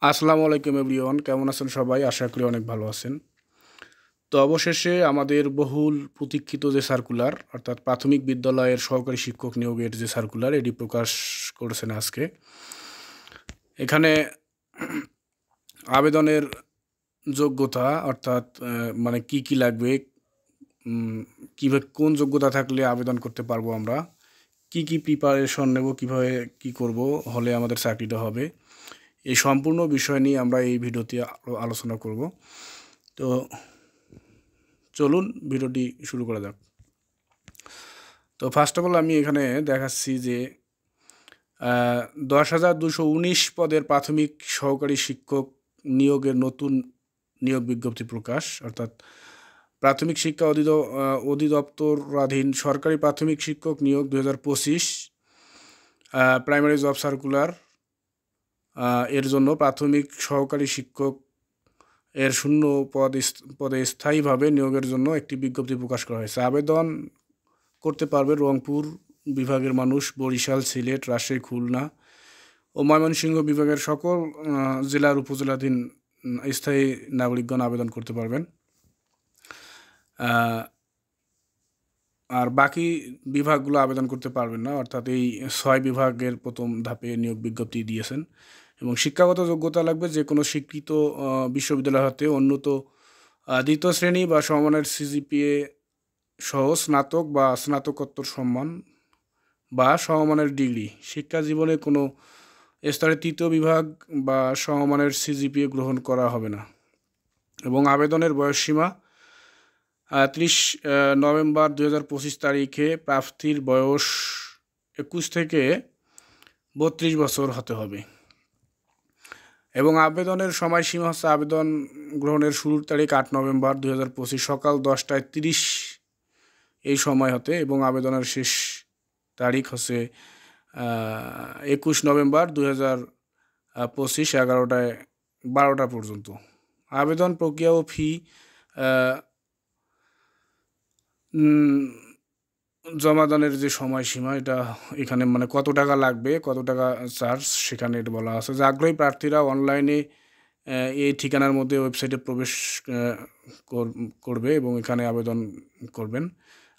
আসসালামু আলাইকুম এভরিওয়ান, কেমন আছেন সবাই? আশা করি অনেক ভালো আছেন। তো অবশেষে আমাদের বহুল প্রতীক্ষিত যে সার্কুলার, অর্থাৎ প্রাথমিক বিদ্যালয়ের সহকারী শিক্ষক নিয়োগের যে সার্কুলার, এটি প্রকাশ করেছেন আজকে। এখানে আবেদনের যোগ্যতা, অর্থাৎ মানে কি লাগবে, কীভাবে কোন যোগ্যতা থাকলে আবেদন করতে পারবো আমরা, কি প্রিপারেশন নেব, কিভাবে কি করব হলে আমাদের চাকরিটা হবে, এই সম্পূর্ণ বিষয় নিয়ে আমরা এই ভিডিওতে আলোচনা করব। তো চলুন ভিডিওটি শুরু করা যাক। তো ফার্স্ট অফ অল আমি এখানে দেখাচ্ছি যে 10,219 পদের প্রাথমিক সহকারী শিক্ষক নিয়োগের নতুন নিয়োগ বিজ্ঞপ্তি প্রকাশ, অর্থাৎ প্রাথমিক শিক্ষা অধিদপ্তরাধীন সরকারি প্রাথমিক শিক্ষক নিয়োগ 2025 প্রাইমারি জব সার্কুলার এর জন্য প্রাথমিক সহকারী শিক্ষক এর শূন্য পদে স্থায়ীভাবে নিয়োগের জন্য একটি বিজ্ঞপ্তি প্রকাশ করা হয়েছে। আবেদন করতে পারবে রংপুর বিভাগের মানুষ, বরিশাল, সিলেট, রাজশাহী, খুলনা ও ময়মনসিংহ বিভাগের সকল জেলার উপজেলাধীন স্থায়ী নাগরিকগণ আবেদন করতে পারবেন। আর বাকি বিভাগগুলো আবেদন করতে পারবেন না, অর্থাৎ এই 6 বিভাগের প্রথম ধাপে নিয়োগ বিজ্ঞপ্তি দিয়েছেন। এবং শিক্ষাগত যোগ্যতা লাগবে যে কোনো স্বীকৃত বিশ্ববিদ্যালয় হতে অন্যত দ্বিতীয় শ্রেণী বা সমমানের সিজিপিএ সহ স্নাতক বা স্নাতকোত্তর সম্মান বা সমমানের ডিগ্রি। শিক্ষা জীবনে কোনো স্তরে তৃতীয় বিভাগ বা সমমানের সিজিপিএ গ্রহণ করা হবে না। এবং আবেদনের বয়সসীমা 30 নভেম্বর 2025 তারিখে প্রার্থীর বয়স 21 থেকে 32 বছর হতে হবে। এবং আবেদনের সময়সীমা হচ্ছে আবেদন গ্রহণের শুরুর তারিখ 8 নভেম্বর 2025 সকাল 10:30 এই সময় হতে, এবং আবেদনের শেষ তারিখ হচ্ছে 21 নভেম্বর 2025 12টা পর্যন্ত। আবেদন প্রক্রিয়া ও ফি জমাদানের যে সময়সীমা, এটা এখানে মানে কত টাকা লাগবে, কত টাকা চার্জ, সেখানে এটা বলা আছে যে আগ্রহী প্রার্থীরা অনলাইনে এই ঠিকানার মধ্যে ওয়েবসাইটে প্রবেশ করবে এবং এখানে আবেদন করবেন।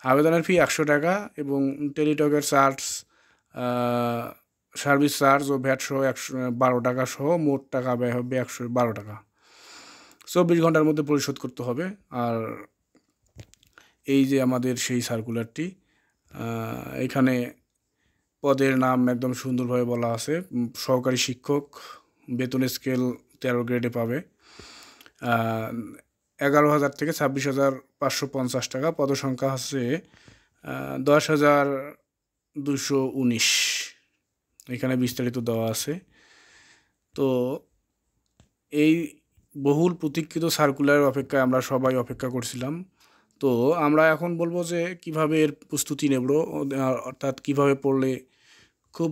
আবেদনের ফি 100 টাকা এবং টেলিটকের চার্জ, সার্ভিস চার্জ ও ভ্যাট সহ 112 টাকা সহ মোট টাকা ব্যয় হবে 112 টাকা। 24 ঘন্টার মধ্যে পরিশোধ করতে হবে। আর এই যে আমাদের সেই সার্কুলারটি, এখানে পদের নাম একদম সুন্দরভাবে বলা আছে। সহকারী শিক্ষক, বেতন স্কেল 13 গ্রেডে পাবে 11,000 থেকে 26,550 টাকা। পদসংখ্যা হচ্ছে 10,219। এখানে বিস্তারিত দেওয়া আছে। তো এই বহুল প্রতীক্ষিত সার্কুলারের অপেক্ষায় আমরা সবাই অপেক্ষা করছিলাম। তো আমরা এখন বলবো যে কিভাবে এর প্রস্তুতি নেব, অর্থাৎ কিভাবে পড়লে খুব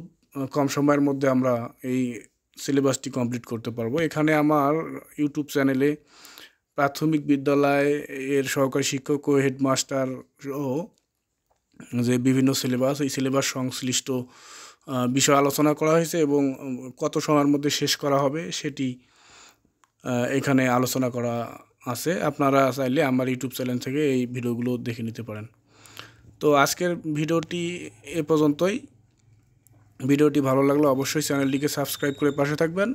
কম সময়ের মধ্যে আমরা এই সিলেবাসটি কমপ্লিট করতে পারবো। এখানে আমার ইউটিউব চ্যানেলে প্রাথমিক বিদ্যালয় এর সহকারী শিক্ষক ও হেডমাস্টার ও যে বিভিন্ন সিলেবাস, এই সিলেবাস সংশ্লিষ্ট বিষয় আলোচনা করা হয়েছে এবং কত সময়ের মধ্যে শেষ করা হবে সেটি এখানে আলোচনা করা আছে। আপনারা চাইলে আমার ইউটিউব চ্যানেল থেকে এই ভিডিওগুলো দেখে নিতে পারেন। তো আজকের ভিডিওটি এ পর্যন্তই। ভিডিওটি ভালো লাগলে অবশ্যই চ্যানেলটিকে সাবস্ক্রাইব করে পাশে থাকবেন।